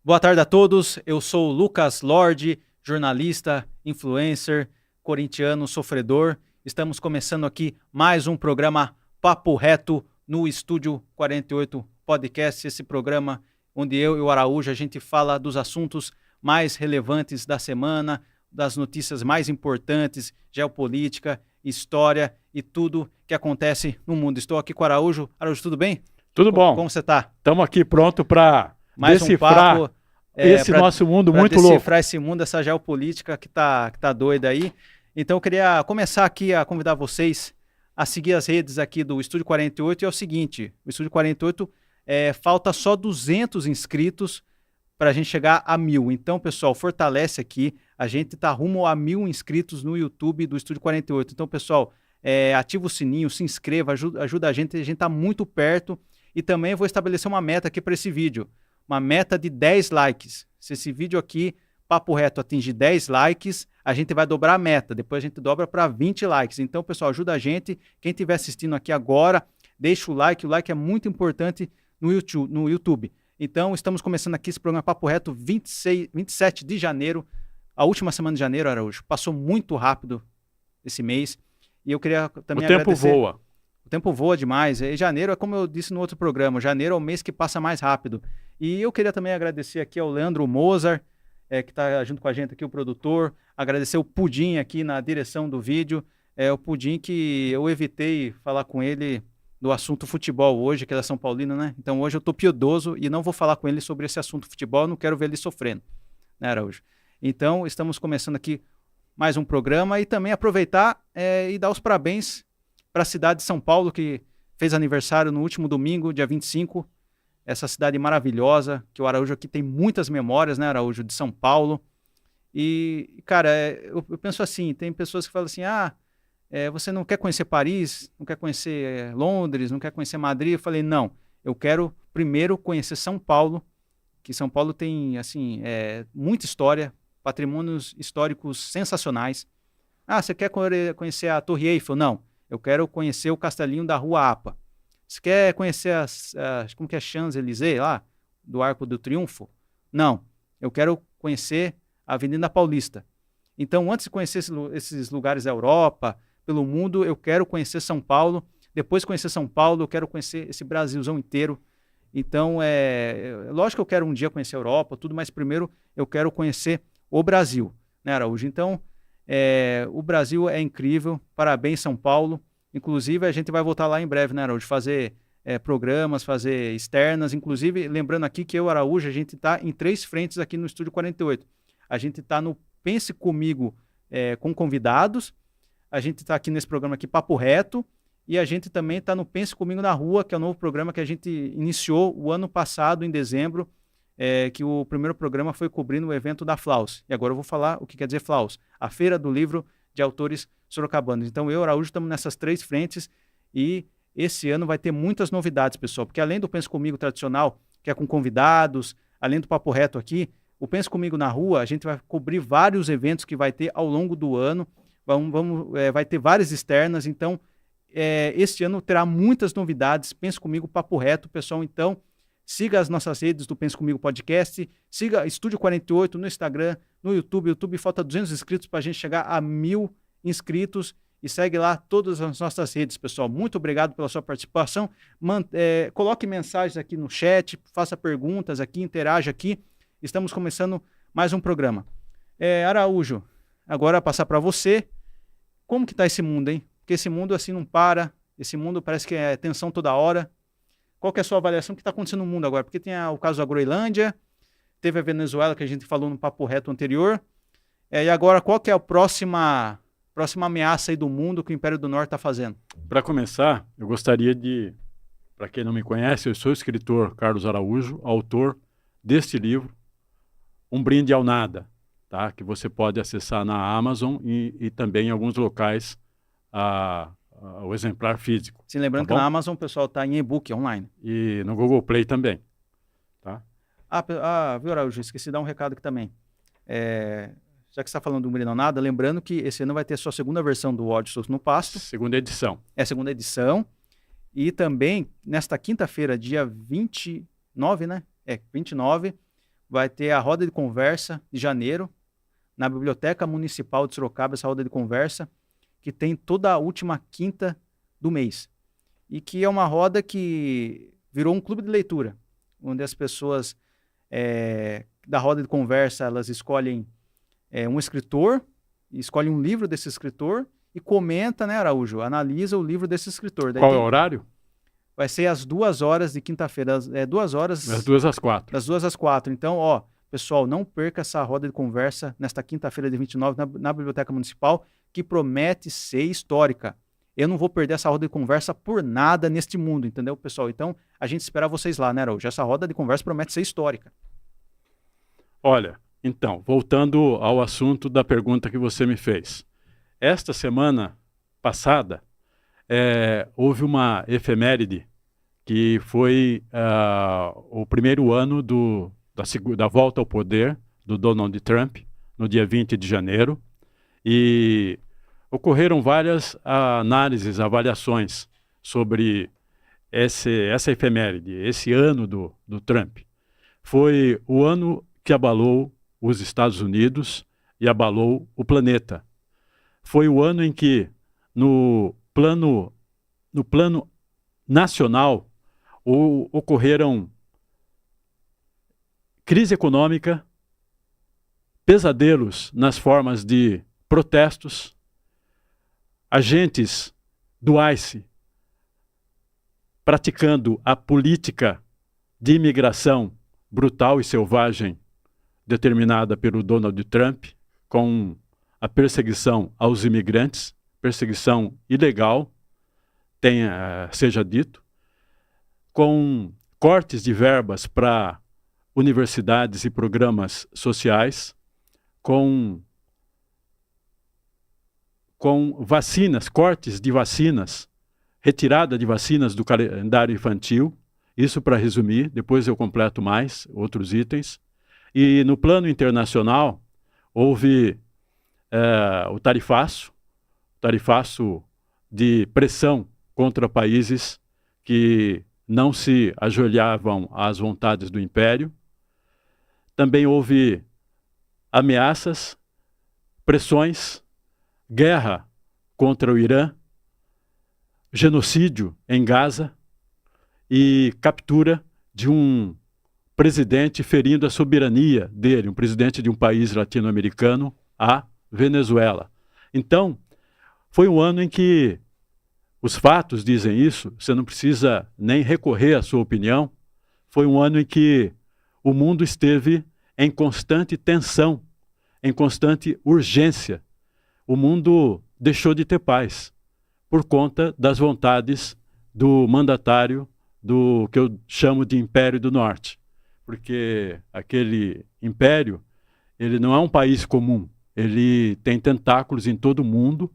Boa tarde a todos, eu sou o Lucas Lorde, jornalista, influencer, corintiano, sofredor. Estamos começando aqui mais um programa Papo Reto no Estúdio 48 Podcast, esse programa onde eu e o Araújo a gente fala dos assuntos mais relevantes da semana, das notícias mais importantes, geopolítica, história e tudo que acontece no mundo. Estou aqui com o Araújo. Araújo, tudo bem? Tudo bom. Como você está? Estamos aqui pronto para Mais decifrar um papo, esse nosso mundo muito louco. Decifrar esse mundo, essa geopolítica que tá doida aí. Então eu queria começar aqui a convidar vocês a seguir as redes aqui do Estúdio 48. E é o seguinte, o Estúdio 48 falta só 200 inscritos para a gente chegar a 1000. Então, pessoal, fortalece aqui. A gente tá rumo a 1000 inscritos no YouTube do Estúdio 48. Então, pessoal, ativa o sininho, se inscreva, ajuda a gente tá muito perto. E também vou estabelecer uma meta aqui para esse vídeo. Uma meta de 10 likes. Se esse vídeo aqui, Papo Reto, atingir 10 likes, a gente vai dobrar a meta. Depois a gente dobra para 20 likes. Então, pessoal, ajuda a gente. Quem estiver assistindo aqui agora, deixa o like. O like é muito importante no YouTube. Então, estamos começando aqui esse programa Papo Reto 27 de janeiro. A última semana de janeiro, Araújo. Passou muito rápido esse mês. E eu queria também agradecer. O tempo voa. O tempo voa demais. E janeiro é como eu disse no outro programa. Janeiro é o mês que passa mais rápido. E eu queria também agradecer aqui ao Leandro Mozart, que está junto com a gente aqui, o produtor. Agradecer o Pudim aqui na direção do vídeo. O Pudim que eu evitei falar com ele do assunto futebol hoje, que ele é São Paulino, né? Então hoje eu tô piedoso e não vou falar com ele sobre esse assunto futebol. Eu não quero ver ele sofrendo, né, Araújo? Então estamos começando aqui mais um programa e também aproveitar e dar os parabéns para a cidade de São Paulo, que fez aniversário no último domingo, dia 25. Essa cidade maravilhosa, que o Araújo aqui tem muitas memórias, né, Araújo, de São Paulo. E, cara, eu penso assim, tem pessoas que falam assim, você não quer conhecer Paris, não quer conhecer Londres, não quer conhecer Madrid? Eu falei, não, eu quero primeiro conhecer São Paulo, que São Paulo tem, assim, muita história, patrimônios históricos sensacionais. Você quer conhecer a Torre Eiffel? Não, eu quero conhecer o Castelinho da Rua Apa. Você quer conhecer como que é Champs-Élysées lá, do Arco do Triunfo? Não, eu quero conhecer a Avenida Paulista. Então, antes de conhecer esses lugares da Europa, pelo mundo, eu quero conhecer São Paulo. Depois de conhecer São Paulo, eu quero conhecer esse Brasilzão inteiro. Então, lógico que eu quero um dia conhecer a Europa, tudo, mas primeiro eu quero conhecer o Brasil, né, Araújo? Então, o Brasil é incrível. Parabéns, São Paulo. Inclusive, a gente vai voltar lá em breve, né, Araújo? Fazer programas, fazer externas. Inclusive, lembrando aqui que eu, Araújo, a gente está em 3 frentes aqui no Estúdio 48. A gente está no Pense Comigo com convidados. A gente está aqui nesse programa aqui, Papo Reto. E a gente também está no Pense Comigo na Rua, que é o novo programa que a gente iniciou o ano passado, em dezembro, que o primeiro programa foi cobrindo o evento da Flaus. E agora eu vou falar o que quer dizer Flaus. A Feira do Livro de Autores Sorocabanos. Então eu, Araújo, estamos nessas 3 frentes e esse ano vai ter muitas novidades, pessoal, porque além do Pense Comigo tradicional, que é com convidados, além do Papo Reto aqui, o Pense Comigo na Rua, a gente vai cobrir vários eventos que vai ter ao longo do ano, vai ter várias externas, então este ano terá muitas novidades. Pense Comigo, Papo Reto, pessoal. Então siga as nossas redes do Pense Comigo Podcast, siga Estúdio 48 no Instagram, no YouTube, falta 200 inscritos para a gente chegar a 1000 inscritos e segue lá todas as nossas redes, pessoal. Muito obrigado pela sua participação. Coloque mensagens aqui no chat, faça perguntas aqui, interaja aqui. Estamos começando mais um programa. Araújo, agora passar para você. Como que está esse mundo, hein? Porque esse mundo assim não para, esse mundo parece que é tensão toda hora. Qual que é a sua avaliação do que está acontecendo no mundo agora? Porque tem o caso da Groenlândia, teve a Venezuela, que a gente falou no Papo Reto anterior, e agora qual que é a próxima ameaça aí do mundo que o Império do Norte está fazendo? Para começar, eu gostaria de, para quem não me conhece, eu sou o escritor Carlos Araújo, autor deste livro, Um Brinde ao Nada, tá? Que você pode acessar na Amazon e também em alguns locais o exemplar físico. Sim, lembrando que na Amazon o pessoal está em e-book online. E no Google Play também, tá? Viu, Araújo, esqueci de dar um recado aqui também. Já que você está falando do Brinde ao Nada, lembrando que esse ano vai ter a sua segunda versão do Ódio Solto no Pasto. Segunda edição. É a segunda edição. E também, nesta quinta-feira, dia 29, né? 29, vai ter a roda de conversa de janeiro, na Biblioteca Municipal de Sorocaba, essa roda de conversa, que tem toda a última quinta do mês. E que é uma roda que virou um clube de leitura, onde as pessoas da roda de conversa, elas escolhem um escritor, escolhem um livro desse escritor e comenta, né, Araújo? Analisa o livro desse escritor. Daí Qual é o horário? Vai ser às 2h de quinta-feira, 2h... Das 2 às 4. Das 2 às 4. Então, ó, pessoal, não perca essa roda de conversa nesta quinta-feira de 29 na Biblioteca Municipal, que promete ser histórica. Eu não vou perder essa roda de conversa por nada neste mundo, entendeu, pessoal? Então, a gente espera vocês lá, né, Araújo? Essa roda de conversa promete ser histórica. Olha, então, voltando ao assunto da pergunta que você me fez. Esta semana passada, houve uma efeméride que foi o primeiro ano da volta ao poder do Donald Trump, no dia 20 de janeiro, e ocorreram várias análises, avaliações sobre essa efeméride, esse ano do Trump. Foi o ano que abalou os Estados Unidos e abalou o planeta. Foi o ano em que, no plano nacional, ocorreram crise econômica, pesadelos nas formas de protestos, agentes do ICE praticando a política de imigração brutal e selvagem determinada pelo Donald Trump, com a perseguição aos imigrantes, perseguição ilegal, seja dito, com cortes de verbas para universidades e programas sociais, com vacinas, cortes de vacinas, retirada de vacinas do calendário infantil, isso para resumir, depois eu completo mais outros itens. E no plano internacional, houve o tarifaço de pressão contra países que não se ajoelhavam às vontades do império. Também houve ameaças, pressões, guerra contra o Irã, genocídio em Gaza e captura de um presidente ferindo a soberania dele, um presidente de um país latino-americano, a Venezuela. Então, foi um ano em que os fatos dizem isso, você não precisa nem recorrer à sua opinião. Foi um ano em que o mundo esteve em constante tensão, em constante urgência. O mundo deixou de ter paz por conta das vontades do mandatário do que eu chamo de Império do Norte. Porque aquele império, ele não é um país comum, ele tem tentáculos em todo o mundo,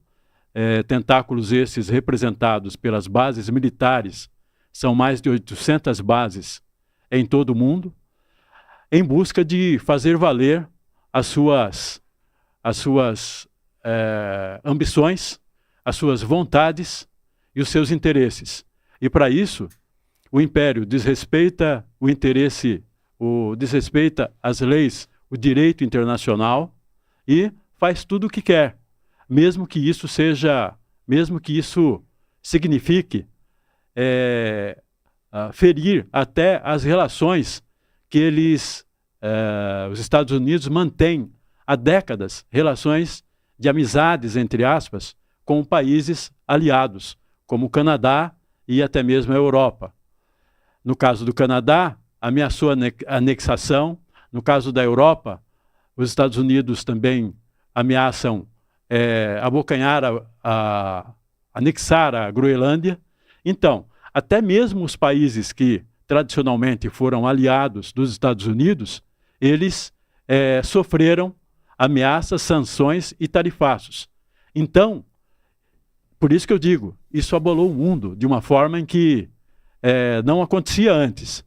tentáculos esses representados pelas bases militares, são mais de 800 bases em todo o mundo, em busca de fazer valer as suas ambições, as suas vontades e os seus interesses. E para isso, o império desrespeita o interesse, desrespeita as leis, o direito internacional e faz tudo o que quer, mesmo que isso signifique ferir até as relações que os Estados Unidos mantêm há décadas, relações de amizades, entre aspas, com países aliados, como o Canadá e até mesmo a Europa. No caso do Canadá, ameaçou anexação. No caso da Europa, os Estados Unidos também ameaçam abocanhar, anexar a Groenlândia. Então, até mesmo os países que tradicionalmente foram aliados dos Estados Unidos, eles sofreram ameaças, sanções e tarifaços. Então, por isso que eu digo, isso abalou o mundo de uma forma em que não acontecia antes.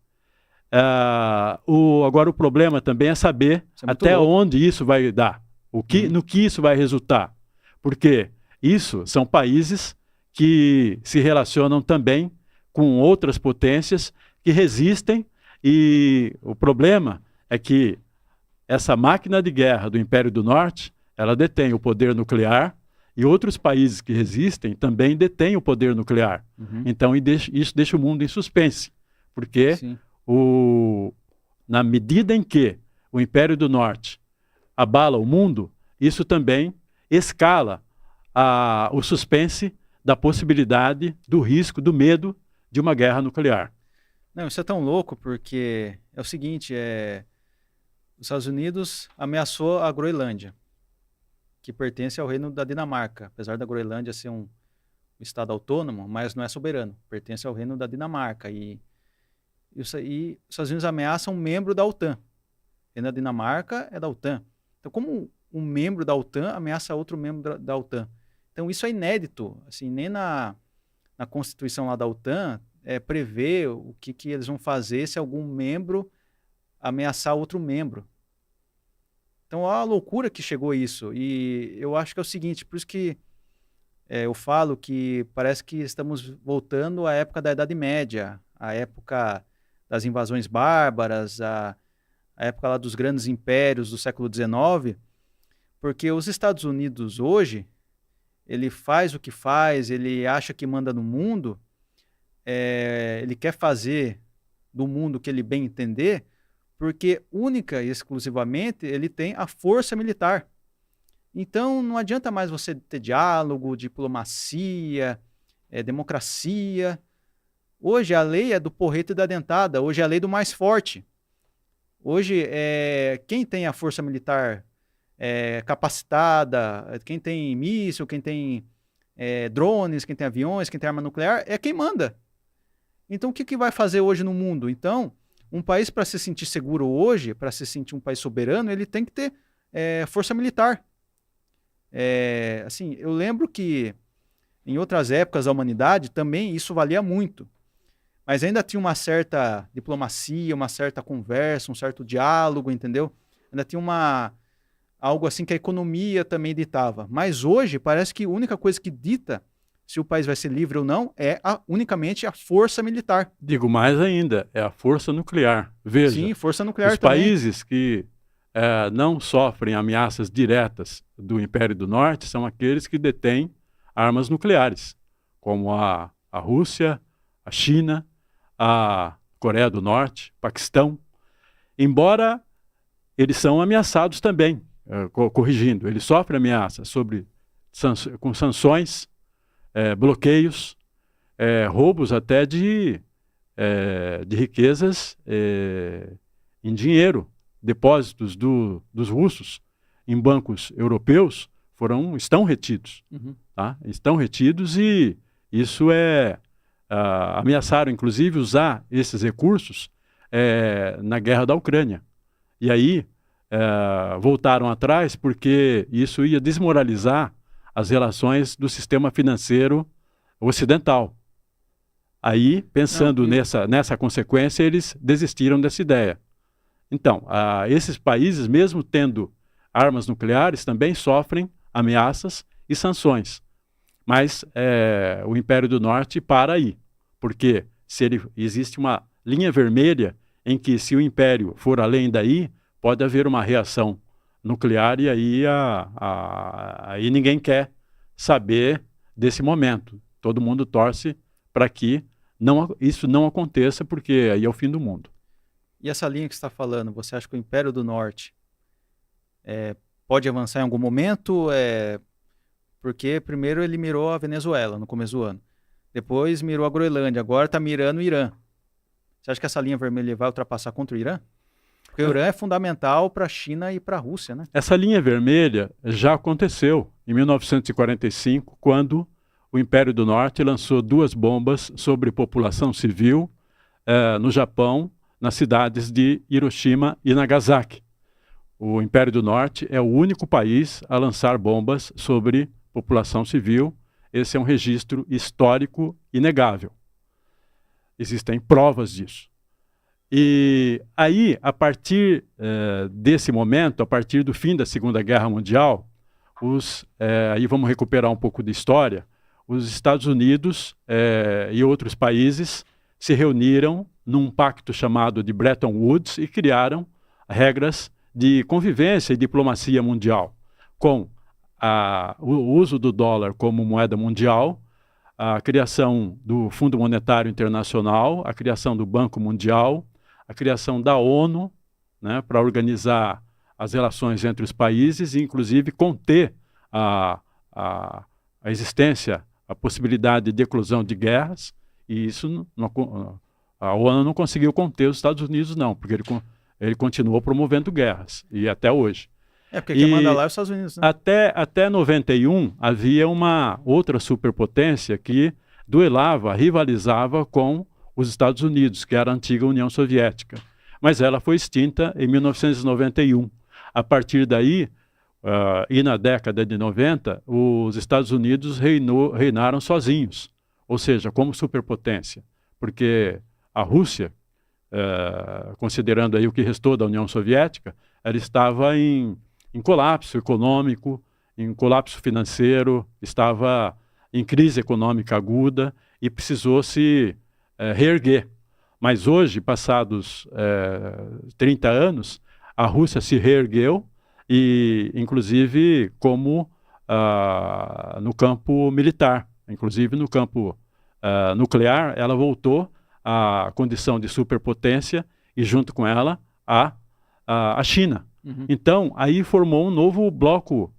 Agora o problema também é saber até onde isso vai dar, no que isso vai resultar. Porque isso são países que se relacionam também com outras potências que resistem, e o problema é que essa máquina de guerra do Império do Norte, ela detém o poder nuclear e outros países que resistem também detêm o poder nuclear. Então, isso deixa o mundo em suspense, porque na medida em que o Império do Norte abala o mundo, isso também escala o suspense da possibilidade, do risco, do medo de uma guerra nuclear. Não, isso é tão louco porque é o seguinte, os Estados Unidos ameaçou a Groenlândia, que pertence ao reino da Dinamarca, apesar da Groenlândia ser um estado autônomo, mas não é soberano, pertence ao reino da Dinamarca. E os Estados Unidos ameaçam um membro da OTAN. O reino da Dinamarca é da OTAN. Então, como um membro da OTAN ameaça outro membro da OTAN? Então, isso é inédito. Assim, nem na Constituição lá da OTAN prevê o que eles vão fazer se algum membro ameaçar outro membro. Então, olha a loucura que chegou isso. E eu acho que é o seguinte, por isso que eu falo que parece que estamos voltando à época da Idade Média, à época das invasões bárbaras, à época lá dos grandes impérios do século XIX, porque os Estados Unidos hoje, ele faz o que faz, ele acha que manda no mundo, ele quer fazer do mundo o que ele bem entender, porque única e exclusivamente ele tem a força militar. Então não adianta mais você ter diálogo, diplomacia, democracia. Hoje a lei é do porrete e da dentada, hoje é a lei do mais forte. Hoje quem tem a força militar capacitada, quem tem míssil, quem tem drones, quem tem aviões, quem tem arma nuclear, é quem manda. Então o que vai fazer hoje no mundo? Então, um país para se sentir seguro hoje, para se sentir um país soberano, ele tem que ter força militar. Assim, eu lembro que em outras épocas da humanidade também isso valia muito. Mas ainda tinha uma certa diplomacia, uma certa conversa, um certo diálogo, entendeu? Ainda tinha algo assim que a economia também ditava. Mas hoje parece que a única coisa que dita se o país vai ser livre ou não é unicamente a força militar. Digo mais ainda, é a força nuclear. Veja, sim, força nuclear os também. Países que não sofrem ameaças diretas do Império do Norte são aqueles que detêm armas nucleares, como a Rússia, a China, a Coreia do Norte, Paquistão. Embora eles são ameaçados também, corrigindo, eles sofrem ameaças com sanções, bloqueios, roubos até de riquezas em dinheiro. Depósitos dos russos em bancos europeus estão retidos. Tá? Estão retidos e isso ameaçaram, inclusive, usar esses recursos na guerra da Ucrânia. E aí voltaram atrás porque isso ia desmoralizar as relações do sistema financeiro ocidental. Aí, pensando nessa consequência, eles desistiram dessa ideia. Então, esses países, mesmo tendo armas nucleares, também sofrem ameaças e sanções. Mas o Império do Norte para aí, porque existe uma linha vermelha em que, se o Império for além daí, pode haver uma reação nuclear e aí ninguém quer saber desse momento. Todo mundo torce para que isso não aconteça, porque aí é o fim do mundo. E essa linha que você está falando, você acha que o Império do Norte pode avançar em algum momento? Porque primeiro ele mirou a Venezuela no começo do ano. Depois mirou a Groenlândia, agora está mirando o Irã. Você acha que essa linha vermelha vai ultrapassar contra o Irã? Porque o Irã é fundamental para a China e para a Rússia, né? Essa linha vermelha já aconteceu em 1945, quando o Império do Norte lançou 2 bombas sobre população civil no Japão, nas cidades de Hiroshima e Nagasaki. O Império do Norte é o único país a lançar bombas sobre população civil. Esse é um registro histórico inegável. Existem provas disso. E aí, a partir desse momento, a partir do fim da Segunda Guerra Mundial, aí vamos recuperar um pouco de história, os Estados Unidos e outros países se reuniram num pacto chamado de Bretton Woods e criaram regras de convivência e diplomacia mundial, com o uso do dólar como moeda mundial, a criação do Fundo Monetário Internacional, a criação do Banco Mundial, a criação da ONU, né, para organizar as relações entre os países e, inclusive, conter a existência, a possibilidade de eclosão de guerras, e isso a ONU não conseguiu conter os Estados Unidos, não, porque ele continuou promovendo guerras, e até hoje. Porque quem manda lá é os Estados Unidos, né? Até 91, havia uma outra superpotência que duelava, rivalizava com os Estados Unidos, que era a antiga União Soviética. Mas ela foi extinta em 1991. A partir daí, e na década de 90, os Estados Unidos reinaram sozinhos, ou seja, como superpotência, porque a Rússia, considerando aí o que restou da União Soviética, ela estava em colapso econômico, em colapso financeiro, estava em crise econômica aguda e precisou se reerguer. Mas hoje, passados 30 anos, a Rússia se reergueu e, inclusive, como no campo militar, inclusive no campo nuclear, ela voltou à condição de superpotência e, junto com ela, a China. Uhum. Então, aí formou um novo bloco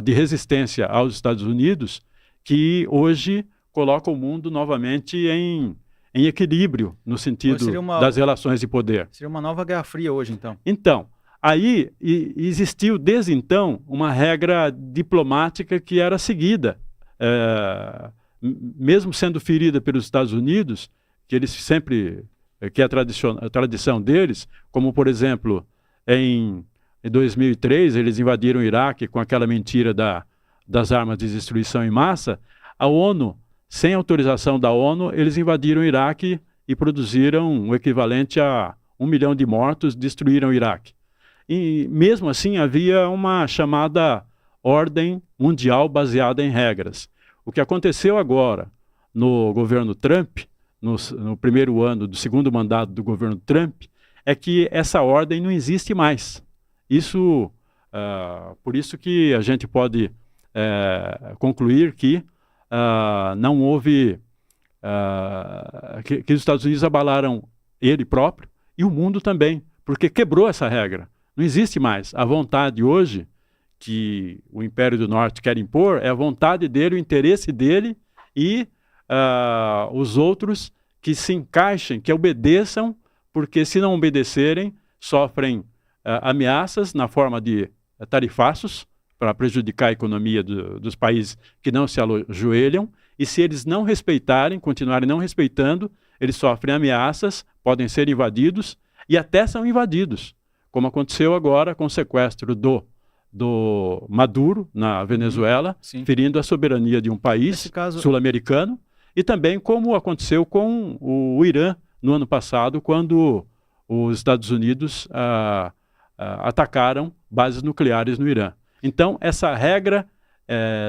de resistência aos Estados Unidos que hoje coloca o mundo novamente em equilíbrio no sentido das relações de poder. Seria uma nova Guerra Fria hoje, então. Então, aí existiu desde então uma regra diplomática que era seguida, mesmo sendo ferida pelos Estados Unidos, que eles sempre, que é a tradição deles, como por exemplo, em 2003 eles invadiram o Iraque com aquela mentira das armas de destruição em massa. A ONU, sem autorização da ONU, eles invadiram o Iraque e produziram o equivalente a 1 milhão de mortos, destruíram o Iraque. E mesmo assim havia uma chamada ordem mundial baseada em regras. O que aconteceu agora no governo Trump, no primeiro ano do segundo mandato do governo Trump, é que essa ordem não existe mais. Por isso que a gente pode concluir que não houve, que os Estados Unidos abalaram ele próprio e o mundo também, porque quebrou essa regra. Não existe mais. A vontade hoje que o Império do Norte quer impor é a vontade dele, o interesse dele e os outros que se encaixem, que obedeçam, porque se não obedecerem, sofrem ameaças na forma de tarifaços para prejudicar a economia dos países que não se ajoelham, e se eles não respeitarem, continuarem não respeitando, eles sofrem ameaças, podem ser invadidos e até são invadidos, como aconteceu agora com o sequestro do Maduro na Venezuela, ferindo a soberania de um país sul-americano, e também como aconteceu com o Irã no ano passado, quando os Estados Unidos atacaram bases nucleares no Irã. Então, essa regra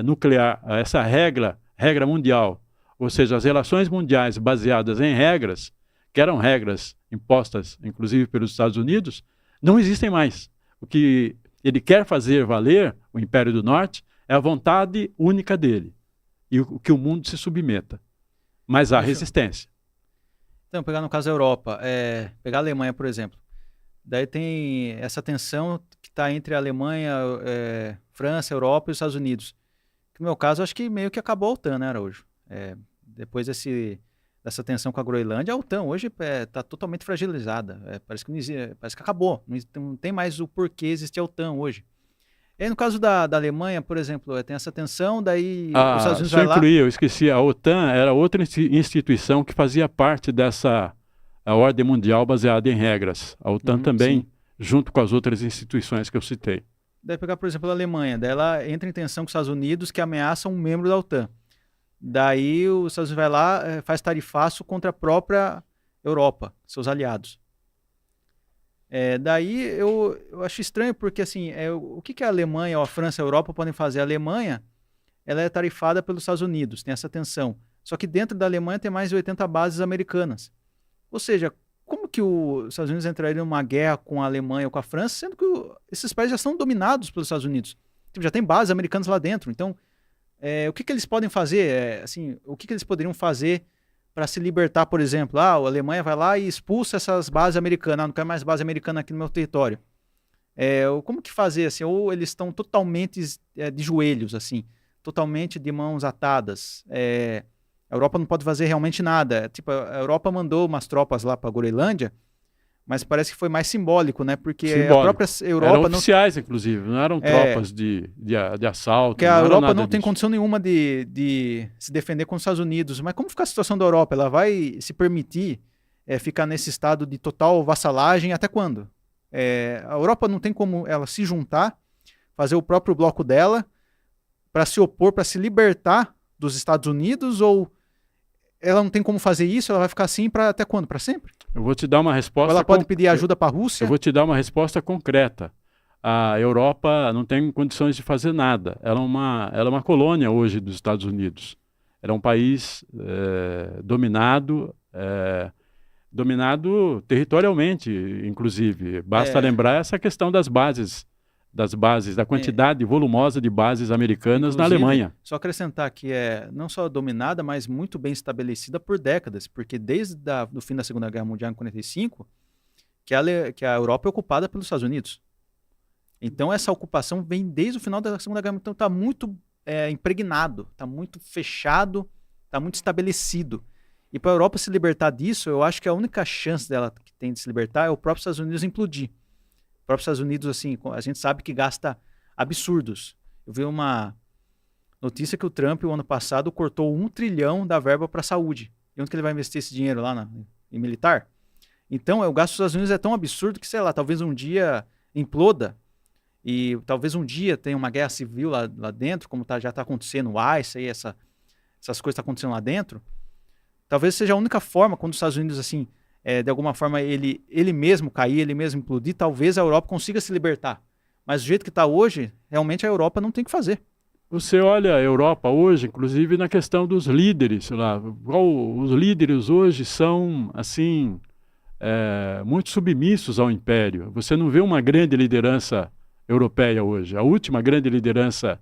nuclear, essa regra mundial, ou seja, as relações mundiais baseadas em regras, que eram regras impostas, inclusive, pelos Estados Unidos, não existem mais. O que ele quer fazer valer, o Império do Norte, é a vontade única dele, e que o mundo se submeta. Mas há resistência. Então, pegar no caso da Europa, pegar a Alemanha, por exemplo. Daí tem essa tensão que está entre a Alemanha, França, Europa e os Estados Unidos. No meu caso, acho que meio que acabou a OTAN, né, Araújo? Depois dessa tensão com a Groenlândia, a OTAN hoje está totalmente fragilizada. Parece que acabou. Não tem mais o porquê existir a OTAN hoje. E aí, no caso da Alemanha, por exemplo, tem essa tensão, daí os Estados Unidos vai lá... Eu esqueci, a OTAN era outra instituição que fazia parte dessa ordem mundial baseada em regras. A OTAN também, junto com as outras instituições que eu citei. Daí pegar, por exemplo, a Alemanha, daí ela entra em tensão com os Estados Unidos, que ameaça um membro da OTAN. Daí os Estados Unidos vai lá, faz tarifaço contra a própria Europa, seus aliados. Daí eu acho estranho, porque assim, o que a Alemanha, ou a França, a Europa podem fazer? A Alemanha, ela é tarifada pelos Estados Unidos, tem essa tensão. Só que dentro da Alemanha tem mais de 80 bases americanas. Ou seja, como que os Estados Unidos entrariam numa guerra com a Alemanha ou com a França, sendo que esses países já são dominados pelos Estados Unidos? Tipo, já tem bases americanas lá dentro. Então, o que eles podem fazer? Assim, o que eles poderiam fazer para se libertar, por exemplo? A Alemanha vai lá e expulsa essas bases americanas. Não quero mais base americana aqui no meu território. Como que fazer? Assim, ou eles estão totalmente de joelhos, assim, totalmente de mãos atadas. A Europa não pode fazer realmente nada. Tipo, a Europa mandou umas tropas lá para a Groenlândia, mas parece que foi mais simbólico, né? Porque Simbólico. a própria Europa... Eram oficiais, inclusive, não eram tropas de assalto. Porque a Europa não tem condição nenhuma de se defender contra os Estados Unidos. Mas como fica a situação da Europa? Ela vai se permitir ficar nesse estado de total vassalagem até quando? A Europa não tem como ela se juntar, fazer o próprio bloco dela para se opor, para se libertar dos Estados Unidos, ou ela não tem como fazer isso, ela vai ficar assim até quando? Para sempre? Eu vou te dar uma resposta... Ou ela pode pedir ajuda para a Rússia? Eu vou te dar uma resposta concreta. A Europa não tem condições de fazer nada. Ela é uma colônia hoje dos Estados Unidos. Ela é um país dominado territorialmente, inclusive. Basta lembrar essa questão das bases, da quantidade volumosa de bases americanas na Alemanha. Só acrescentar que não só dominada, mas muito bem estabelecida por décadas, porque desde o fim da Segunda Guerra Mundial, em 1945, que a Europa é ocupada pelos Estados Unidos. Então essa ocupação vem desde o final da Segunda Guerra, então está muito impregnado, está muito fechado, está muito estabelecido. E para a Europa se libertar disso, eu acho que a única chance dela que tem de se libertar é o próprio Estados Unidos implodir. Os próprios Estados Unidos, assim, a gente sabe que gasta absurdos. Eu vi uma notícia que o Trump, o ano passado, cortou 1 trilhão da verba para a saúde. E onde que ele vai investir esse dinheiro lá em militar? Então, o gasto dos Estados Unidos é tão absurdo que, sei lá, talvez um dia imploda e talvez um dia tenha uma guerra civil lá dentro, como já está acontecendo o ICE, aí, essas coisas estão acontecendo lá dentro. Talvez seja a única forma, quando os Estados Unidos, assim, de alguma forma, ele mesmo cair, ele mesmo implodir, talvez a Europa consiga se libertar. Mas do jeito que está hoje, realmente a Europa não tem o que fazer. Você olha a Europa hoje, inclusive na questão dos líderes, sei lá, os líderes hoje são, assim, muito submissos ao império. Você não vê uma grande liderança europeia hoje. A última grande liderança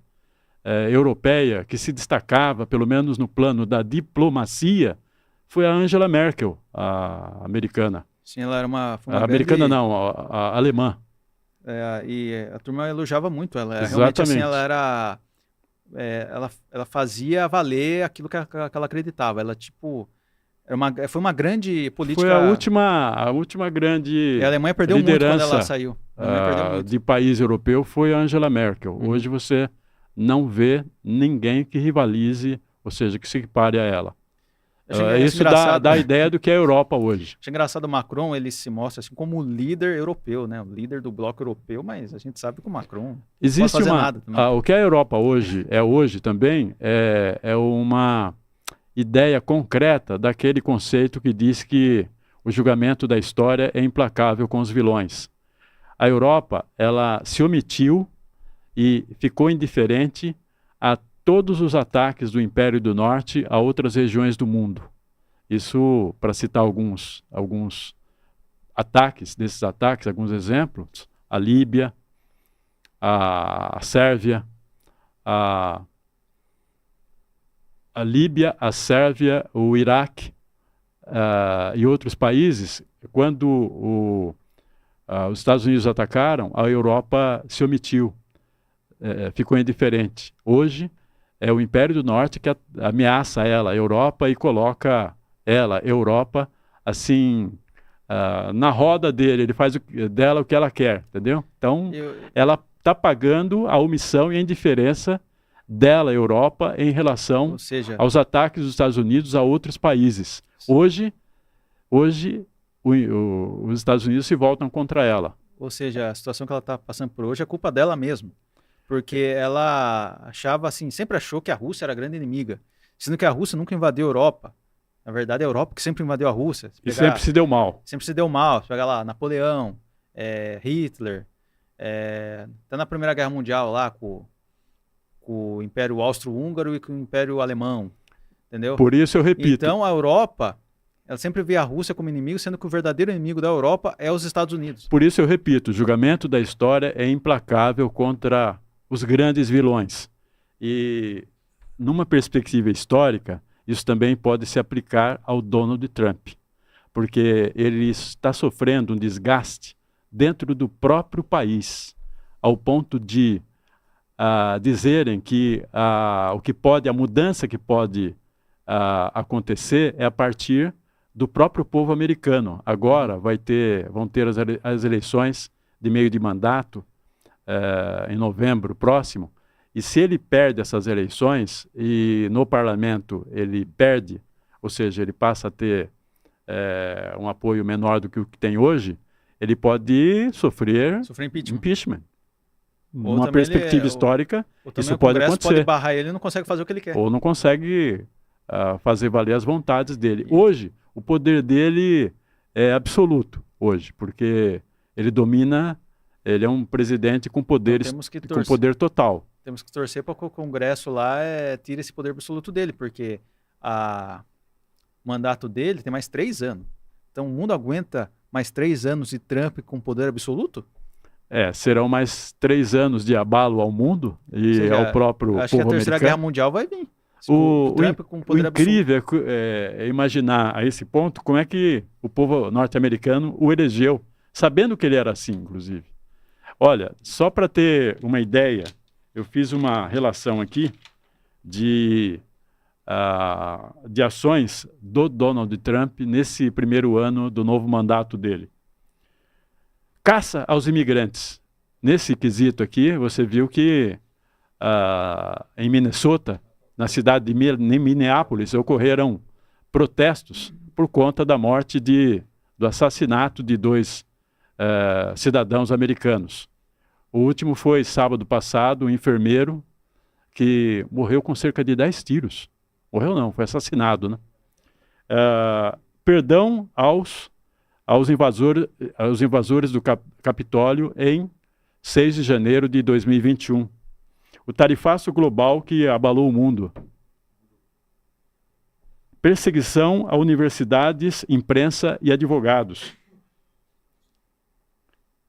europeia que se destacava, pelo menos no plano da diplomacia, foi a Angela Merkel, a americana. Sim, ela era americana não, a alemã. E a turma elogiava muito ela. Exatamente. Realmente, assim, ela era... ela fazia valer aquilo que ela acreditava. Ela, tipo... foi uma grande política... Foi a última grande a Alemanha perdeu liderança muito quando ela saiu. De país europeu foi a Angela Merkel. Hoje você não vê ninguém que rivalize, ou seja, que se equipare a ela. Isso dá a ideia do que é a Europa hoje. Acho engraçado o Macron, ele se mostra assim como o líder europeu, né? O líder do bloco europeu, mas a gente sabe que o Macron existe não pode fazer nada também. O que a Europa hoje também é uma ideia concreta daquele conceito que diz que o julgamento da história é implacável com os vilões. A Europa, ela se omitiu e ficou indiferente a todos os ataques do Império do Norte a outras regiões do mundo. Isso, para citar alguns desses ataques, alguns exemplos, a Líbia, a Sérvia, a Líbia, a Sérvia, o Iraque e outros países, quando os Estados Unidos atacaram, a Europa se omitiu, ficou indiferente. Hoje, é o Império do Norte que ameaça ela, a Europa, e coloca ela, Europa, assim, na roda dele. Ele faz dela o que ela quer, entendeu? Então, ela está pagando a omissão e a indiferença dela, Europa, em relação aos ataques dos Estados Unidos a outros países. Hoje os Estados Unidos se voltam contra ela. Ou seja, a situação que ela está passando por hoje é culpa dela mesmo. Porque ela achava assim, sempre achou que a Rússia era a grande inimiga, sendo que a Rússia nunca invadiu a Europa. Na verdade, é a Europa que sempre invadiu a Rússia. E sempre se deu mal. Sempre se deu mal. Você pega lá, Napoleão, Hitler, até na Primeira Guerra Mundial lá com o Império Austro-Húngaro e com o Império Alemão, entendeu? Por isso eu repito. Então a Europa, Ela sempre vê a Rússia como inimigo, sendo que o verdadeiro inimigo da Europa é os Estados Unidos. Por isso eu repito, o julgamento da história é implacável contra os grandes vilões. E numa perspectiva histórica, isso também pode se aplicar ao Donald Trump, porque ele está sofrendo um desgaste dentro do próprio país, ao ponto de dizerem que a mudança que pode acontecer é a partir do próprio povo americano. Agora vão ter as eleições de meio de mandato em novembro próximo, e se ele perde essas eleições e no parlamento ele perde, ou seja, ele passa a ter um apoio menor do que o que tem hoje, ele pode sofrer impeachment. Numa perspectiva histórica, isso pode acontecer. Pode barrar ele e não consegue fazer o que ele quer. Ou não consegue fazer valer as vontades dele. Hoje, o poder dele é absoluto, hoje, porque ele domina, ele é um presidente com poderes, com poder total. Temos que torcer para que o Congresso lá tire esse poder absoluto dele, porque o mandato dele tem mais 3 anos. Então o mundo aguenta mais 3 anos de Trump com poder absoluto? Serão mais 3 anos de abalo ao mundo e ao próprio povo americano. Acho que a Terceira Guerra Mundial vai vir. O incrível é imaginar a esse ponto como é que o povo norte-americano o elegeu, sabendo que ele era assim, inclusive. Olha, só para ter uma ideia, eu fiz uma relação aqui de ações do Donald Trump nesse primeiro ano do novo mandato dele. Caça aos imigrantes. Nesse quesito aqui, você viu que em Minnesota, na cidade de Minneapolis, ocorreram protestos por conta da morte do assassinato de 2 cidadãos americanos. O último foi sábado passado, um enfermeiro que morreu com cerca de 10 tiros. Morreu não, foi assassinado, né? Perdão aos invasores do Capitólio em 6 de janeiro de 2021. O tarifaço global que abalou o mundo. Perseguição a universidades, imprensa e advogados.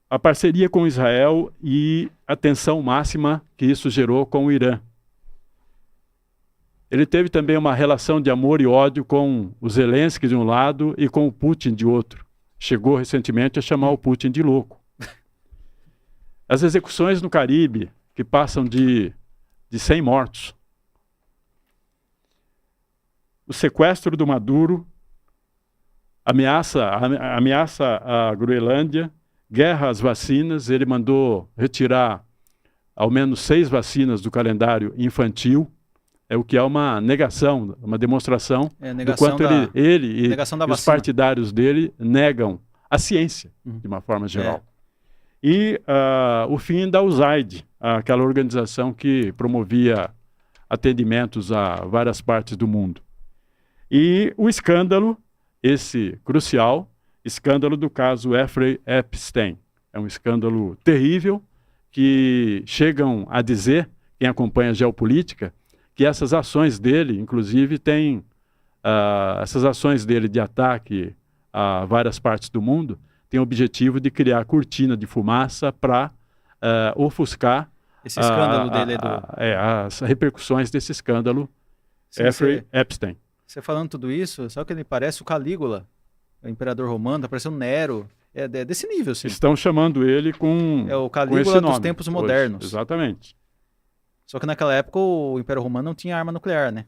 A parceria com Israel e a tensão máxima que isso gerou com o Irã. Ele teve também uma relação de amor e ódio com o Zelensky de um lado e com o Putin de outro. Chegou recentemente a chamar o Putin de louco. As execuções no Caribe, que passam de 100 mortos. O sequestro do Maduro, ameaça à Groenlândia, guerra às vacinas, ele mandou retirar ao menos 6 vacinas do calendário infantil, o que é uma negação, uma demonstração do quanto ele e os partidários dele negam a ciência, de uma forma geral. E o fim da USAID, aquela organização que promovia atendimentos a várias partes do mundo. E o escândalo, esse crucial, escândalo do caso Jeffrey Epstein. É um escândalo terrível que chegam a dizer, quem acompanha a geopolítica, que essas ações dele, inclusive, essas ações dele de ataque a várias partes do mundo, têm o objetivo de criar cortina de fumaça para ofuscar esse escândalo dele, as repercussões desse escândalo Jeffrey Epstein. Você falando tudo isso, sabe o que ele parece? O Calígula, o imperador romano, tá parecendo Nero, é desse nível, sim. Estão chamando ele com o Calígula dos tempos modernos. Hoje. Exatamente. Só que naquela época o Império Romano não tinha arma nuclear, né?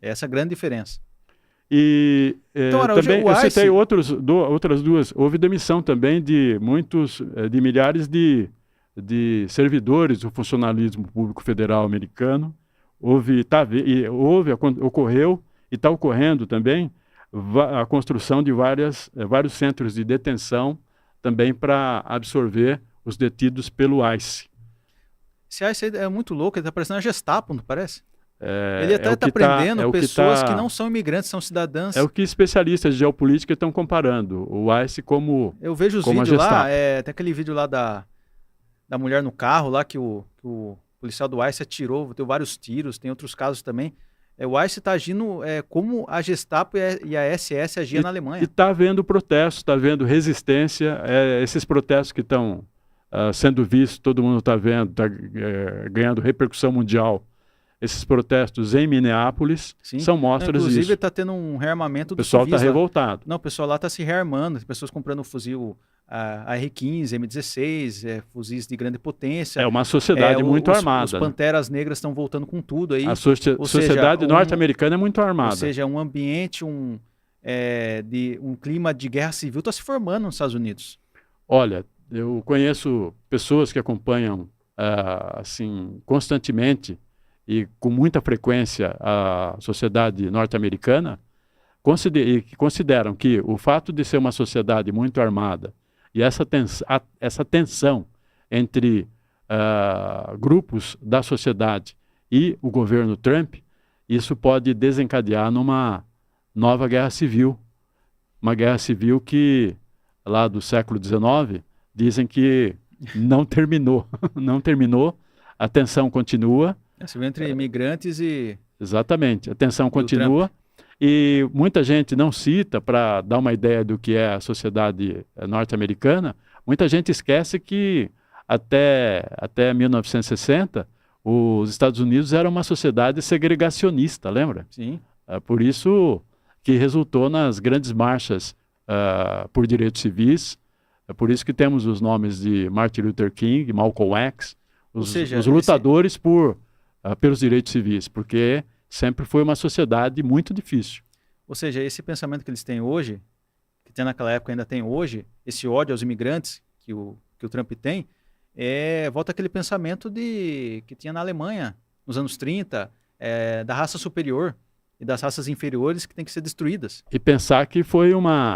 Essa é a grande diferença. E então, também eu citei outras duas. Houve demissão também de milhares de servidores do funcionalismo público federal americano. Ocorreu e está ocorrendo também a construção de vários centros de detenção também para absorver os detidos pelo ICE. Esse ICE é muito louco, ele está parecendo a Gestapo, não parece? Ele até está prendendo pessoas que não são imigrantes, são cidadãs. É o que especialistas de geopolítica estão comparando, o ICE como eu vejo os vídeos lá, tem aquele vídeo lá da mulher no carro, lá que o policial do ICE atirou, deu vários tiros, tem outros casos também. O ICE está agindo como a Gestapo e a SS agiam na E Alemanha. está havendo protestos, está havendo resistência. Esses protestos que estão sendo vistos, todo mundo está vendo, está ganhando repercussão mundial. Esses protestos em Minneapolis são mostras disso. Inclusive está tendo um rearmamento do O pessoal está revoltado. Não, o pessoal lá está se rearmando, pessoas comprando fuzil AR-15, M16, fuzis de grande potência. É uma sociedade muito armada. Os Panteras Negras estão voltando com tudo aí. A sociedade norte-americana é muito armada. Ou seja, um ambiente, um clima de guerra civil está se formando nos Estados Unidos. Olha, eu conheço pessoas que acompanham assim, constantemente e com muita frequência a sociedade norte-americana e que consideram que o fato de ser uma sociedade muito armada e essa tensão entre grupos da sociedade e o governo Trump, isso pode desencadear numa nova guerra civil. Uma guerra civil que, lá do século XIX, dizem que não terminou. Não terminou, a tensão continua. Entre imigrantes e... Exatamente, a tensão continua. E muita gente não cita, para dar uma ideia do que é a sociedade norte-americana, muita gente esquece que até 1960 os Estados Unidos era uma sociedade segregacionista, lembra? Sim. Por isso que resultou nas grandes marchas por direitos civis. É por isso que temos os nomes de Martin Luther King, Malcolm X, os lutadores pelos direitos civis, porque sempre foi uma sociedade muito difícil. Ou seja, esse pensamento que eles têm hoje, que tem naquela época ainda tem hoje, esse ódio aos imigrantes que o Trump tem, volta aquele pensamento que tinha na Alemanha, nos anos 30, da raça superior e das raças inferiores que têm que ser destruídas. E pensar que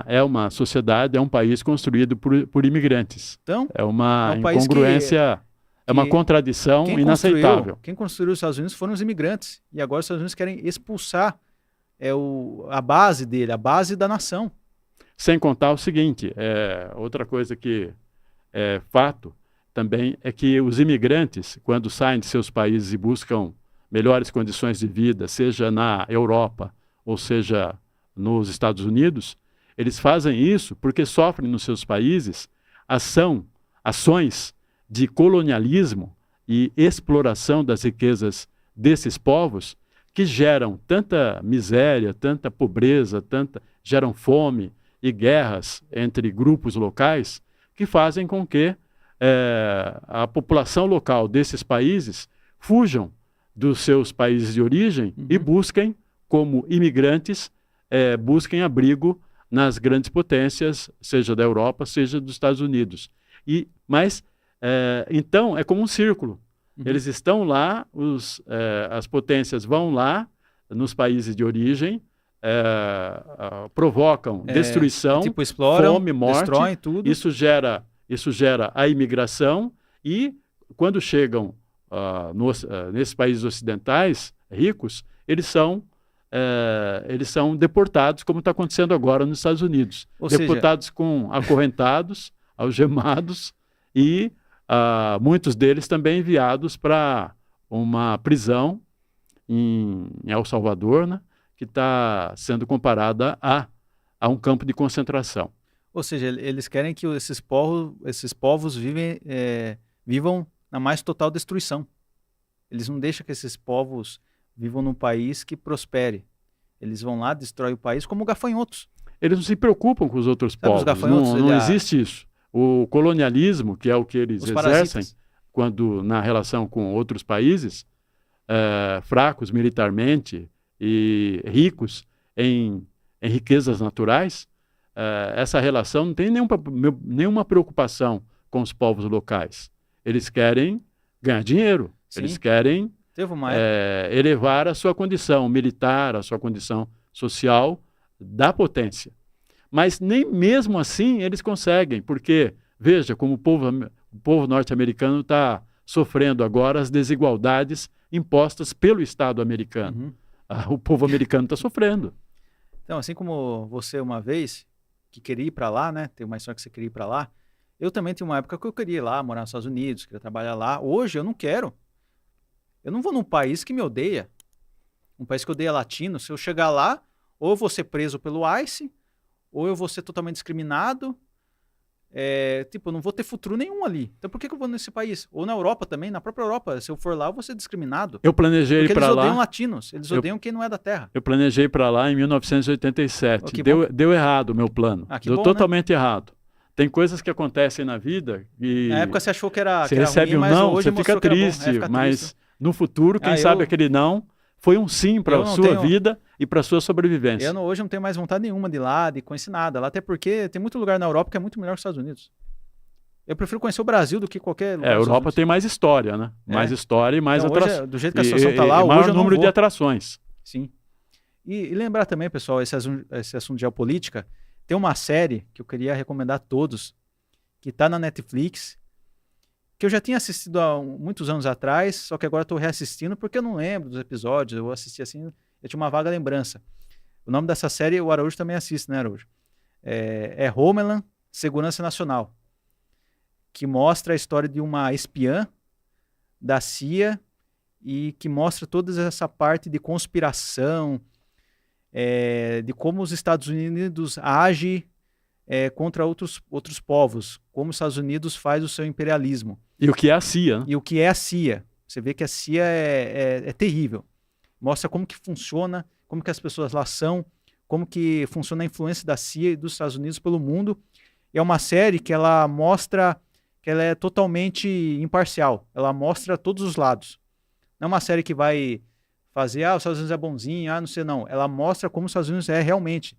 é uma sociedade, é um país construído por imigrantes. Então, é uma incongruência... É uma contradição inaceitável. Quem construiu os Estados Unidos foram os imigrantes. E agora os Estados Unidos querem expulsar a base dele, a base da nação. Sem contar o seguinte, outra coisa que é fato também é que os imigrantes, quando saem de seus países e buscam melhores condições de vida, seja na Europa ou seja nos Estados Unidos, eles fazem isso porque sofrem nos seus países ações de colonialismo e exploração das riquezas desses povos que geram tanta miséria, tanta pobreza, geram fome e guerras entre grupos locais que fazem com que a população local desses países fujam dos seus países de origem e busquem, como imigrantes, busquem abrigo nas grandes potências, seja da Europa, seja dos Estados Unidos. Mas então, é como um círculo. Eles estão lá, as potências vão lá, nos países de origem, provocam destruição, exploram, fome, morte. Destroem tudo. Isso gera a imigração e, quando chegam nesses países ocidentais ricos, eles são deportados, como está acontecendo agora nos Estados Unidos. Deportados acorrentados, algemados e... muitos deles também enviados para uma prisão em El Salvador, né, que está sendo comparada a um campo de concentração. Ou seja, eles querem que esses povos vivam na mais total destruição. Eles não deixam que esses povos vivam num país que prospere. Eles vão lá, destroem o país como gafanhotos. Eles não se preocupam com os outros povos. Não existe isso. O colonialismo, que é o que eles exercem na relação com outros países, fracos militarmente e ricos em riquezas naturais, essa relação não tem nenhuma preocupação com os povos locais. Eles querem ganhar dinheiro, Sim. Eles querem elevar a sua condição militar, a sua condição social da potência. Mas nem mesmo assim eles conseguem, porque, veja, como o povo norte-americano está sofrendo agora as desigualdades impostas pelo Estado americano. O povo americano está sofrendo. Então, assim como você uma vez, que queria ir para lá, né? Tem uma história que você queria ir para lá. Eu também tinha uma época que eu queria ir lá, morar nos Estados Unidos, queria trabalhar lá. Hoje eu não quero. Eu não vou num país que me odeia. um país que odeia latino, se eu chegar lá, ou eu vou ser preso pelo ICE, ou eu vou ser totalmente discriminado. Tipo, eu não vou ter futuro nenhum ali. Então por que eu vou nesse país? Ou na Europa também, na própria Europa, se eu for lá, eu vou ser discriminado. Eu planejei ir para lá. Porque eles odeiam latinos, eles odeiam quem não é da terra. Eu planejei ir para lá em 1987. Deu errado o meu plano. Deu totalmente errado. Tem coisas que acontecem na vida e... Na época você achou que era Você recebe ruim, um não, hoje você fica triste, mas no futuro, quem sabe aquele não foi um sim para a sua vida e para a sua sobrevivência. Hoje não tenho mais vontade nenhuma de ir lá, de conhecer nada lá, até porque tem muito lugar na Europa que é muito melhor que os Estados Unidos. Eu prefiro conhecer o Brasil do que qualquer lugar. A Europa tem mais história, né? Mais história e mais atrações. Do jeito que a situação está lá, maior hoje número de atrações. Sim. E lembrar também, pessoal, esse assunto de geopolítica, tem uma série que eu queria recomendar a todos, que está na Netflix, que eu já tinha assistido há muitos anos atrás, só que agora estou reassistindo porque eu não lembro dos episódios, eu assisti assim, eu tinha uma vaga lembrança. O nome dessa série, o Araújo também assiste, né, Araújo? É Homeland, Segurança Nacional, que mostra a história de uma espiã da CIA e que mostra toda essa parte de conspiração, de como os Estados Unidos agem contra outros povos, como os Estados Unidos faz o seu imperialismo. E o que é a CIA, né? E o que é a CIA. Você vê que a CIA é terrível. Mostra como que funciona, como que as pessoas lá são, como que funciona a influência da CIA e dos Estados Unidos pelo mundo. E é uma série que ela mostra que ela é totalmente imparcial. Ela mostra todos os lados. Não é uma série que vai fazer, os Estados Unidos é bonzinho, não sei não. Ela mostra como os Estados Unidos é realmente.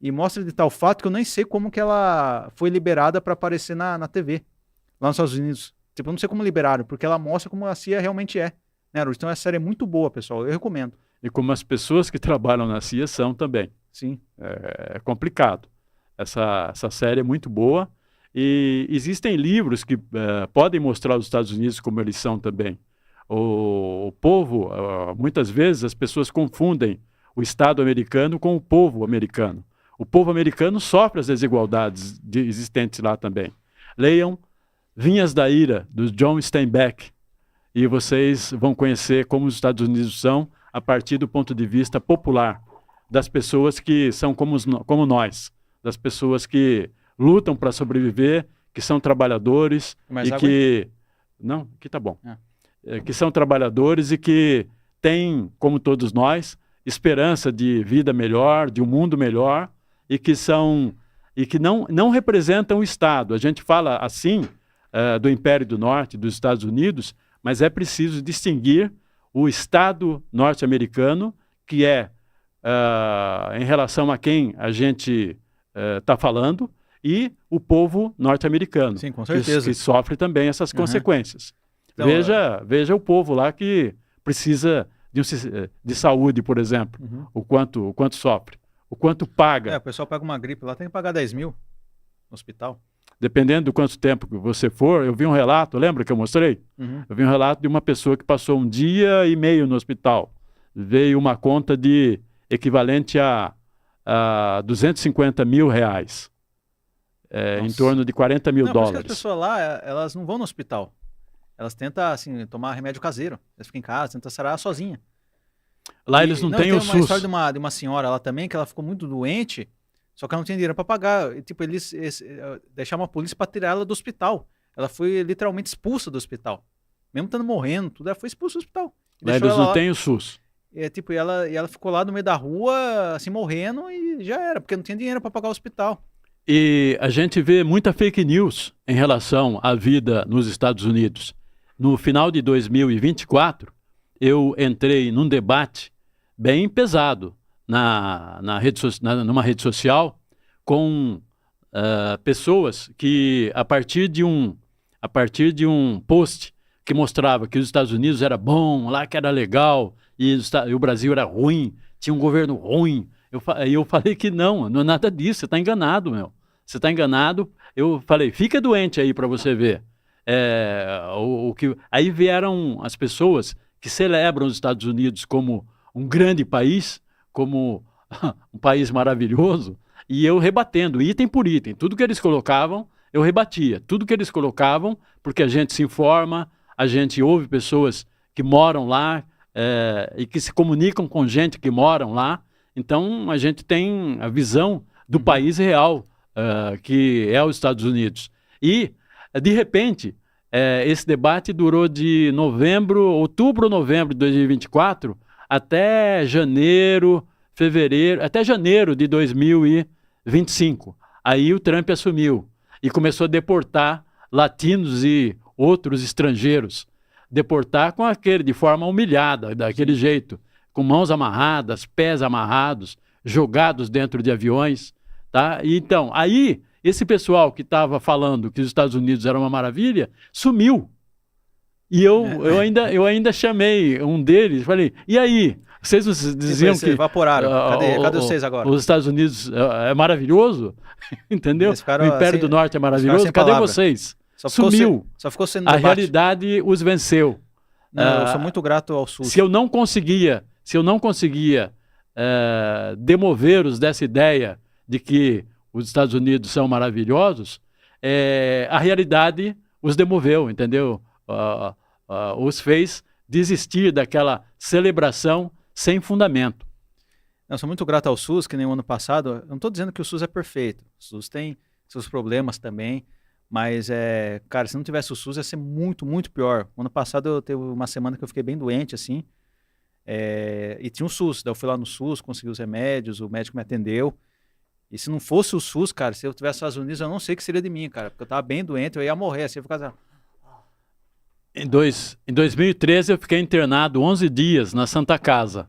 E mostra de tal fato que eu nem sei como que ela foi liberada para aparecer na TV, lá nos Estados Unidos. Tipo, eu não sei como liberaram, porque ela mostra como a CIA realmente é. Né, então essa série é muito boa, pessoal, eu recomendo. E como as pessoas que trabalham na CIA são também. Sim. É complicado. Essa série é muito boa e existem livros que podem mostrar os Estados Unidos como eles são também. O povo, muitas vezes as pessoas confundem o Estado americano com o povo americano. O povo americano sofre as desigualdades existentes lá também. Leiam Vinhas da Ira, do John Steinbeck, e vocês vão conhecer como os Estados Unidos são a partir do ponto de vista popular, das pessoas que são como nós, das pessoas que lutam para sobreviver, que são trabalhadores e que... Não, aqui tá bom. Que são trabalhadores e que têm, como todos nós, esperança de vida melhor, de um mundo melhor, e que não representam o Estado. A gente fala assim do Império do Norte, dos Estados Unidos, mas é preciso distinguir o Estado norte-americano, que é em relação a quem a gente está falando, e o povo norte-americano, sim, com certeza, que sofre também essas consequências. Então, veja o povo lá que precisa de saúde, por exemplo, o quanto sofre, o quanto paga. O pessoal paga uma gripe lá, tem que pagar 10 mil no hospital. Dependendo do quanto tempo que você for, eu vi um relato, lembra que eu mostrei? Eu vi um relato de uma pessoa que passou 1 dia e meio no hospital. Veio uma conta de equivalente a 250 mil reais. Em torno de 40 mil dólares. As pessoas lá, elas não vão no hospital. Elas tentam, assim, tomar remédio caseiro. Elas ficam em casa, tentam sarar sozinha. Lá eles não têm o SUS. Tem uma história de uma senhora lá também, que ela ficou muito doente, só que ela não tinha dinheiro para pagar. E, tipo, eles deixaram a polícia para tirar ela do hospital. Ela foi literalmente expulsa do hospital. Mesmo estando morrendo, tudo, ela foi expulsa do hospital. Lá eles não têm o SUS. Tipo, e ela ficou lá no meio da rua, assim, morrendo, e já era, porque não tinha dinheiro para pagar o hospital. E a gente vê muita fake news em relação à vida nos Estados Unidos. No final de 2024, eu entrei num debate bem pesado numa rede social com pessoas que, a partir de um post que mostrava que os Estados Unidos era bom, lá que era legal, e o Brasil era ruim, tinha um governo ruim, eu falei que não é nada disso, você está enganado, meu. Você está enganado. Eu falei, fica doente aí para você ver. Aí vieram as pessoas que celebram os Estados Unidos como um grande país, como um país maravilhoso, e eu rebatendo, item por item. Tudo que eles colocavam, eu rebatia. Tudo que eles colocavam, porque a gente se informa, a gente ouve pessoas que moram lá, e que se comunicam com gente que moram lá. Então, a gente tem a visão do país real, que é os Estados Unidos. E, de repente, esse debate durou de outubro ou novembro de 2024 até até janeiro de 2025. Aí o Trump assumiu e começou a deportar latinos e outros estrangeiros. Deportar de forma humilhada, daquele jeito, com mãos amarradas, pés amarrados, jogados dentro de aviões, tá? E então, aí, esse pessoal que estava falando que os Estados Unidos era uma maravilha, sumiu. E eu ainda chamei um deles, falei, e aí? Vocês diziam que... evaporaram. Cadê vocês agora? Os Estados Unidos é maravilhoso, entendeu? O Império do Norte é maravilhoso, cadê vocês? Sumiu. Só ficou sendo a debate. realidade os venceu. Não, eu sou muito grato ao SUS. Se eu não conseguia demovê-los dessa ideia de que os Estados Unidos são maravilhosos, a realidade os demoveu, entendeu? Os fez desistir daquela celebração sem fundamento. Eu sou muito grato ao SUS, que nem o ano passado. Eu não estou dizendo que o SUS é perfeito. O SUS tem seus problemas também. Mas, cara, se não tivesse o SUS, ia ser muito, muito pior. O ano passado eu teve uma semana que eu fiquei bem doente, assim. E tinha o SUS. Daí eu fui lá no SUS, consegui os remédios, o médico me atendeu. E se não fosse o SUS, cara, se eu tivesse nos Estados Unidos, eu não sei o que seria de mim, cara. Porque eu tava bem doente, eu ia morrer, assim, eu ficava... Em 2013 eu fiquei internado 11 dias na Santa Casa.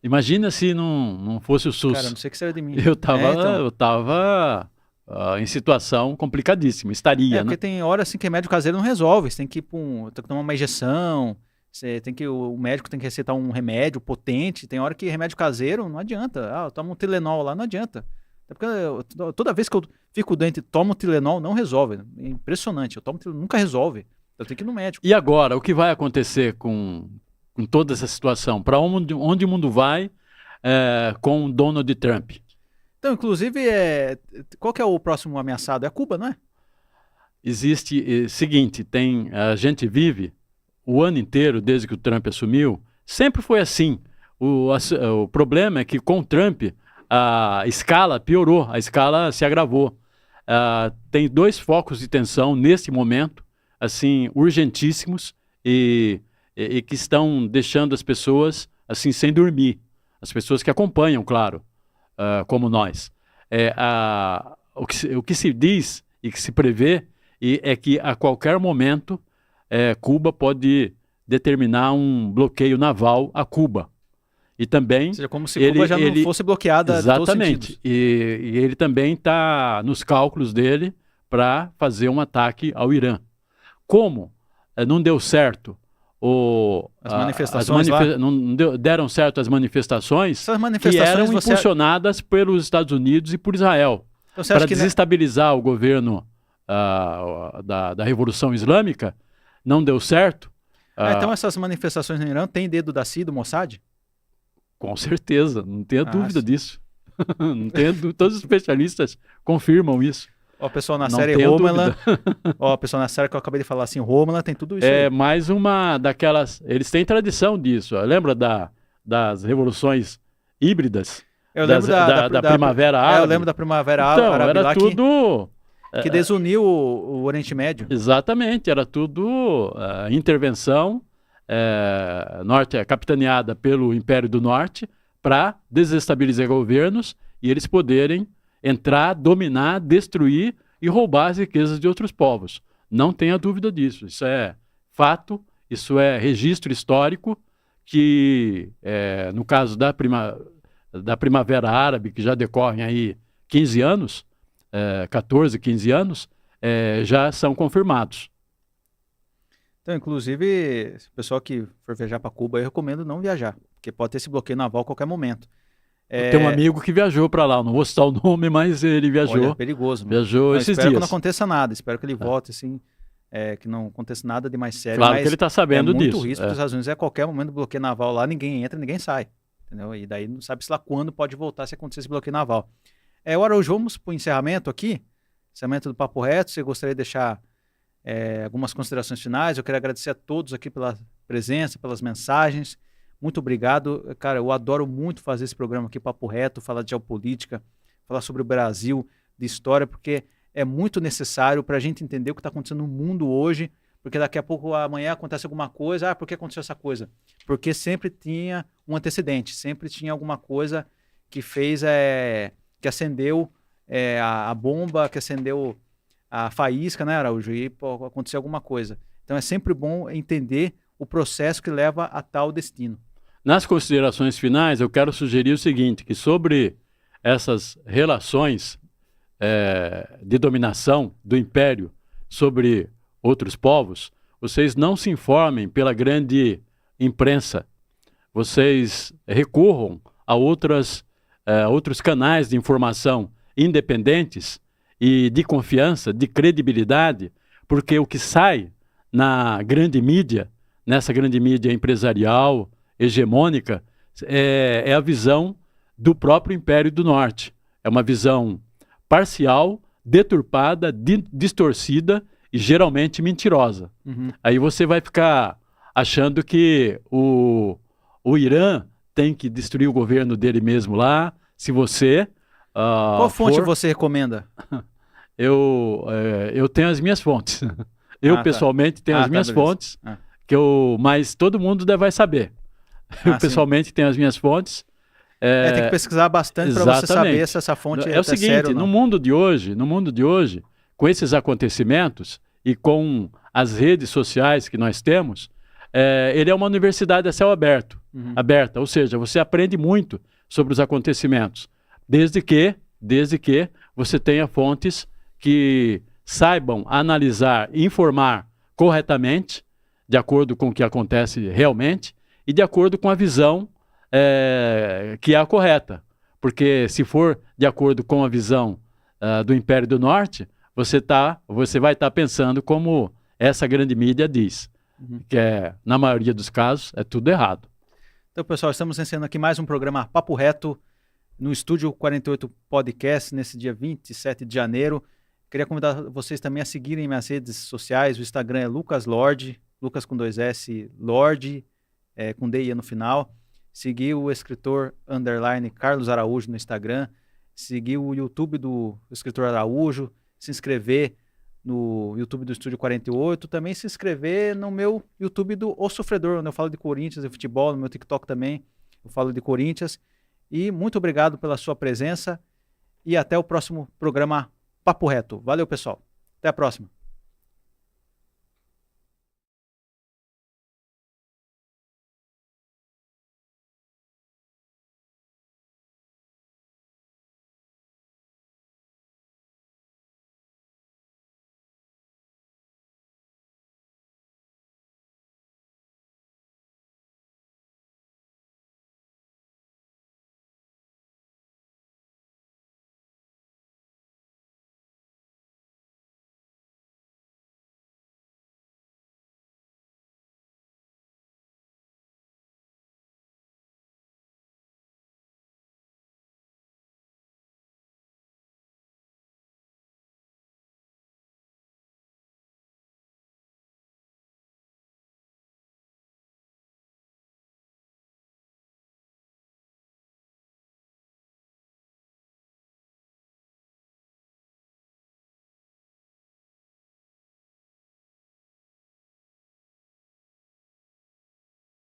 Imagina se não fosse o SUS. Cara, eu não sei o que seria de mim. Eu tava em situação complicadíssima, estaria, porque né? tem hora assim que remédio caseiro não resolve. Você tem que tem que tomar uma injeção, o médico tem que receitar um remédio potente. Tem hora que remédio caseiro não adianta. Eu tomo um Tilenol lá, não adianta. Porque toda vez que eu fico doente e tomo Tilenol, não resolve. É impressionante. Eu tomo Tilenol, nunca resolve. Eu tenho que ir no médico. E agora, o que vai acontecer com toda essa situação? Para onde o mundo vai com Donald Trump? Então, inclusive, qual que é o próximo ameaçado? É Cuba, não é? Existe, seguinte, a gente vive o ano inteiro, desde que o Trump assumiu, sempre foi assim. O problema é que com o Trump a escala piorou, a escala se agravou. Tem dois focos de tensão nesse momento, assim, urgentíssimos e que estão deixando as pessoas assim sem dormir. As pessoas que acompanham, claro, como nós. O que se diz e que se prevê é que a qualquer momento Cuba pode determinar um bloqueio naval a Cuba. E também... Ou seja, como se Cuba já não fosse bloqueada. Exatamente. E ele também está nos cálculos dele para fazer um ataque ao Irã. Como não deu certo as manifestações lá? Não deram certo as manifestações, que eram impulsionadas pelos Estados Unidos e por Israel, então, para desestabilizar o governo da Revolução Islâmica, não deu certo. Então essas manifestações no Irã têm dedo da CIA, do Mossad? Com certeza, não tenha dúvida disso. Não tenha todos os especialistas confirmam isso. Ó, o pessoal na série Homeland, o pessoal na série que eu acabei de falar assim, Homeland, tem tudo isso aí. Mais uma daquelas... Eles têm tradição disso. Lembra das revoluções híbridas? Eu lembro da Primavera Árabe? Eu lembro da Primavera Árabe. Então, era tudo... Que desuniu o Oriente Médio. Exatamente, era tudo intervenção capitaneada pelo Império do Norte para desestabilizar governos e eles poderem entrar, dominar, destruir e roubar as riquezas de outros povos. Não tenha dúvida disso. Isso é fato, isso é registro histórico que, no caso da Primavera Árabe, que já decorrem aí 15 anos, 14, 15 anos, já são confirmados. Então, inclusive, se o pessoal que for viajar para Cuba, eu recomendo não viajar, porque pode ter esse bloqueio naval a qualquer momento. Eu tenho um amigo que viajou para lá, não vou citar o nome, mas ele viajou. Olha, é perigoso. Viajou esses dias. Espero que não aconteça nada, espero que ele volte, assim, que não aconteça nada de mais sério. Claro mas que ele está sabendo disso. É muito risco para os Estados Unidos, a qualquer momento do bloqueio naval lá, ninguém entra, ninguém sai. Entendeu? E daí não sabe-se lá quando pode voltar se acontecer esse bloqueio naval. Agora hoje vamos para o encerramento aqui, encerramento do Papo Reto. Você gostaria de deixar algumas considerações finais? Eu quero agradecer a todos aqui pela presença, pelas mensagens. Muito obrigado. Cara, eu adoro muito fazer esse programa aqui, Papo Reto, falar de geopolítica, falar sobre o Brasil, de história, porque é muito necessário para a gente entender o que está acontecendo no mundo hoje, porque daqui a pouco, amanhã, acontece alguma coisa. Por que aconteceu essa coisa? Porque sempre tinha um antecedente, sempre tinha alguma coisa que fez, que acendeu a bomba, que acendeu a faísca, né, Araújo? E aconteceu alguma coisa. Então é sempre bom entender o processo que leva a tal destino. Nas considerações finais, eu quero sugerir o seguinte, que sobre essas relações de dominação do império sobre outros povos, vocês não se informem pela grande imprensa. Vocês recorram a outros canais de informação independentes e de confiança, de credibilidade, porque o que sai na grande mídia, nessa grande mídia empresarial, hegemônica, é a visão do próprio Império do Norte. É uma visão parcial, deturpada, distorcida e geralmente mentirosa. Uhum. Aí você vai ficar achando que o Irã tem que destruir o governo dele mesmo lá. Se você... Qual fonte você recomenda? Eu tenho as minhas fontes. Eu, pessoalmente, tenho as minhas fontes, mas todo mundo vai saber. Eu, pessoalmente, tenho as minhas fontes. Tem que pesquisar bastante para você saber se essa fonte é o seguinte, sério ou não. no mundo de hoje, com esses acontecimentos e com as redes sociais que nós temos, ele é uma universidade a céu aberto, aberta, ou seja, você aprende muito sobre os acontecimentos, desde que você tenha fontes que saibam analisar e informar corretamente, de acordo com o que acontece realmente e de acordo com a visão que é a correta. Porque se for de acordo com a visão do Império do Norte, você vai estar pensando como essa grande mídia diz, que na maioria dos casos é tudo errado. Então, pessoal, estamos encerrando aqui mais um programa Papo Reto no Estúdio 48 Podcast, nesse dia 27 de janeiro. Queria convidar vocês também a seguirem minhas redes sociais. O Instagram é Lucas Lorde, Lucas com 2 S, Lorde, com D e E no final. Seguir o escritor _ Carlos Araújo no Instagram. Seguir o YouTube do escritor Araújo. Se inscrever no YouTube do Estúdio 48. Também se inscrever no meu YouTube do O Sofredor, onde eu falo de Corinthians e futebol. No meu TikTok também eu falo de Corinthians. E muito obrigado pela sua presença. E até o próximo programa Papo Reto. Valeu, pessoal. Até a próxima.